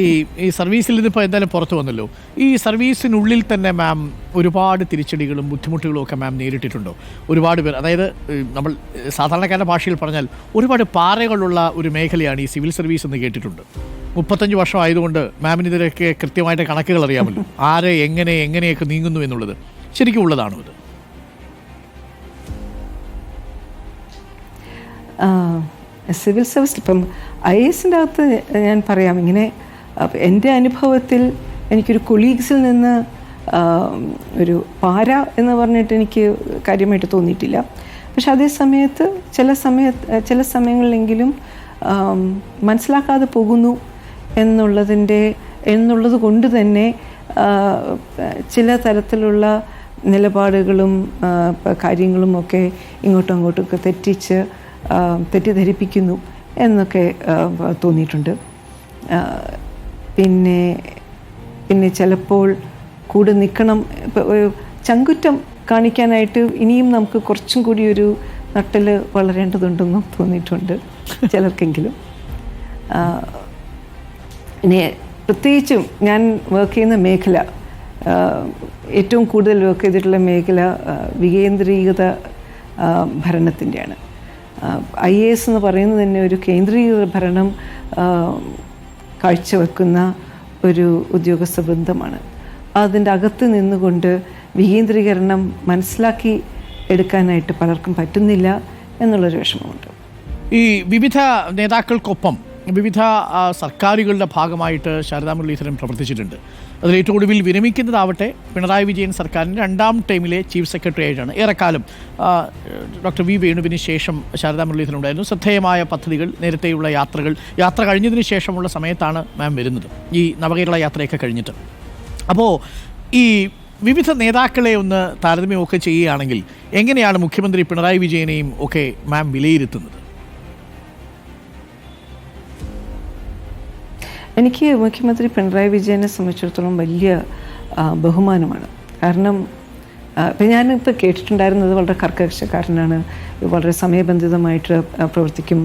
ഈ സർവീസിൽ നിന്നിപ്പോൾ എന്തായാലും പുറത്തു വന്നല്ലോ. ഈ സർവീസിനുള്ളിൽ തന്നെ മാം ഒരുപാട് തിരിച്ചടികളും ബുദ്ധിമുട്ടുകളും ഒക്കെ മാം നേരിട്ടിട്ടുണ്ടോ? ഒരുപാട് പേർ, അതായത് നമ്മൾ സാധാരണക്കാരുടെ ഭാഷയിൽ പറഞ്ഞാൽ ഒരുപാട് പാറകളുള്ള ഒരു മേഖലയാണ് ഈ സിവിൽ സർവീസ് എന്ന് കേട്ടിട്ടുണ്ട്. 35 വർഷം ആയതുകൊണ്ട് മാമിന് ഇതിലൊക്കെ കൃത്യമായിട്ട് കണക്കുകൾ അറിയാമല്ലോ. ആരെ എങ്ങനെയൊക്കെ നീങ്ങുന്നു എന്നുള്ളത് ശരിക്കും ഉള്ളതാണോ ഇത്? സിവിൽ സർവീസ് ഇപ്പം IASൻ്റെ അകത്ത് ഞാൻ പറയാം, ഇങ്ങനെ എൻ്റെ അനുഭവത്തിൽ എനിക്കൊരു കൊളീഗ്സിൽ നിന്ന് ഒരു പാര എന്ന് പറഞ്ഞിട്ട് എനിക്ക് കാര്യമായിട്ട് തോന്നിയിട്ടില്ല. പക്ഷെ അതേ സമയത്ത് ചില സമയങ്ങളിലെങ്കിലും മനസ്സിലാക്കാതെ പോകുന്നു എന്നുള്ളത് കൊണ്ട് തന്നെ ചില തരത്തിലുള്ള നിലപാടുകളും കാര്യങ്ങളും ഒക്കെ ഇങ്ങോട്ടും അങ്ങോട്ടുമൊക്കെ തെറ്റിദ്ധരിപ്പിക്കുന്നു എന്നൊക്കെ തോന്നിയിട്ടുണ്ട്. പിന്നെ ചിലപ്പോൾ കൂടെ നിൽക്കണം, ചങ്കുറ്റം കാണിക്കാനായിട്ട് ഇനിയും നമുക്ക് കുറച്ചും കൂടി ഒരു നട്ടൽ വളരേണ്ടതുണ്ടെന്നും തോന്നിയിട്ടുണ്ട് ചിലർക്കെങ്കിലും. പിന്നെ പ്രത്യേകിച്ചും ഞാൻ വർക്ക് ചെയ്യുന്ന മേഖല, ഏറ്റവും കൂടുതൽ വർക്ക് ചെയ്തിട്ടുള്ള മേഖല വികേന്ദ്രീകൃത ഭരണത്തിൻ്റെയാണ്. IAS എന്ന് പറയുന്നത് തന്നെ ഒരു കേന്ദ്രീകൃത ഭരണം കാഴ്ചവെക്കുന്ന ഒരു ഉദ്യോഗസ്ഥ വൃന്ദമാണ്. അതിൻ്റെ അകത്ത് നിന്നുകൊണ്ട് വികേന്ദ്രീകരണം മനസ്സിലാക്കി എടുക്കാനായിട്ട് പലർക്കും പറ്റുന്നില്ല എന്നുള്ളൊരു വിഷമമുണ്ട്. ഈ വിവിധ നേതാക്കൾക്കൊപ്പം വിവിധ സർക്കാരുകളുടെ ഭാഗമായിട്ട് ശാരദാ മുരളീധരൻ പ്രവർത്തിച്ചിട്ടുണ്ട്. അതിൽ ഏറ്റവും ഒടുവിൽ വിരമിക്കുന്നതാവട്ടെ പിണറായി വിജയൻ സർക്കാരിൻ്റെ 2ാം ടൈമിലെ ചീഫ് സെക്രട്ടറി ആയിട്ടാണ്. ഏറെക്കാലം ഡോക്ടർ വി വേണുവിന് ശേഷം ശാരദാ മുരളീധരൻ ഉണ്ടായിരുന്നു. ശ്രദ്ധേയമായ പദ്ധതികൾ, നേരത്തെയുള്ള യാത്ര കഴിഞ്ഞതിന് ശേഷമുള്ള സമയത്താണ് മാം വരുന്നത്, ഈ നവകേരള യാത്രയൊക്കെ കഴിഞ്ഞിട്ട്. അപ്പോൾ ഈ വിവിധ നേതാക്കളെ ഒന്ന് താരതമ്യമൊക്കെ ചെയ്യുകയാണെങ്കിൽ എങ്ങനെയാണ് മുഖ്യമന്ത്രി പിണറായി വിജയനെയും ഒക്കെ മാം വിലയിരുത്തുന്നത്? എനിക്ക് മുഖ്യമന്ത്രി പിണറായി വിജയനെ സംബന്ധിച്ചിടത്തോളം വലിയ ബഹുമാനമാണ്. കാരണം ഇപ്പം ഞാനിപ്പോൾ കേട്ടിട്ടുണ്ടായിരുന്നത് വളരെ കർക്കശക്കാരനാണ്, വളരെ സമയബന്ധിതമായിട്ട് പ്രവർത്തിക്കും,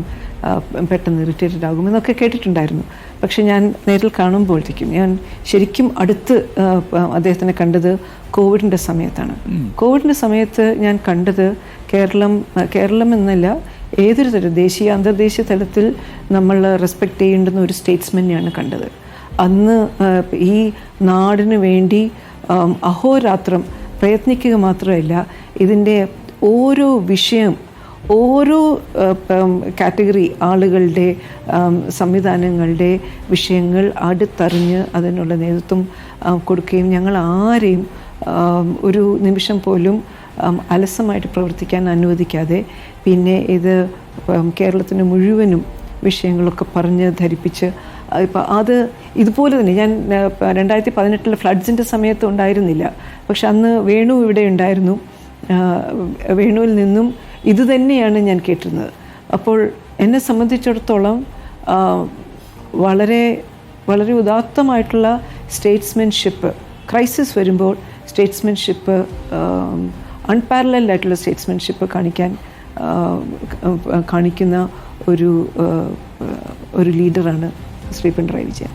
പെട്ടെന്ന് ഇറിറ്റേറ്റഡ് ആകും എന്നൊക്കെ കേട്ടിട്ടുണ്ടായിരുന്നു. പക്ഷെ ഞാൻ നേരിൽ കാണുമ്പോഴത്തേക്കും ഞാൻ ശരിക്കും അടുത്ത് അദ്ദേഹത്തിനെ കണ്ടത് കോവിഡിൻ്റെ സമയത്താണ്. കോവിഡിൻ്റെ സമയത്ത് ഞാൻ കണ്ടത് കേരളം എന്നല്ല, ഏതൊരു തരം ദേശീയ അന്തർദേശീയ തലത്തിൽ നമ്മൾ റെസ്പെക്റ്റ് ചെയ്യേണ്ടുന്ന ഒരു സ്റ്റേറ്റ്സ്മെന്നെയാണ് കണ്ടത്. അന്ന് ഈ നാടിന് വേണ്ടി അഹോരാത്രം പ്രയത്നിക്കുക മാത്രമല്ല, ഇതിൻ്റെ ഓരോ വിഷയം, ഓരോ കാറ്റഗറി ആളുകളുടെ സംവിധാനങ്ങളുടെ വിഷയങ്ങൾ അടുത്തറിഞ്ഞ് അതിനുള്ള നേതൃത്വം കൊടുക്കുകയും ഞങ്ങൾ ആരെയും ഒരു നിമിഷം പോലും അലസമായിട്ട് പ്രവർത്തിക്കാൻ അനുവദിക്കാതെ, പിന്നെ ഇത് കേരളത്തിന് മുഴുവനും വിഷയങ്ങളൊക്കെ പറഞ്ഞ് ധരിപ്പിച്ച് ഇപ്പം അത് ഇതുപോലെ തന്നെ ഞാൻ 2018 ഫ്ലഡ്സിൻ്റെ സമയത്ത് ഉണ്ടായിരുന്നില്ല. പക്ഷെ അന്ന് വേണു ഇവിടെ ഉണ്ടായിരുന്നു. വേണുവിൽ നിന്നും ഇതുതന്നെയാണ് ഞാൻ കേട്ടിരുന്നത്. അപ്പോൾ എന്നെ സംബന്ധിച്ചിടത്തോളം വളരെ വളരെ ഉദാത്തമായിട്ടുള്ള സ്റ്റേറ്റ്സ്മെൻഷിപ്പ്, ക്രൈസിസ് വരുമ്പോൾ സ്റ്റേറ്റ്സ്മെൻഷിപ്പ്, അൺപാരലൽഡ് ആയിട്ടുള്ള സ്റ്റേറ്റ്സ്മെൻഷിപ്പ് കാണിക്കുന്ന ഒരു ലീഡറാണ് ശ്രീ പിണറായി വിജയൻ.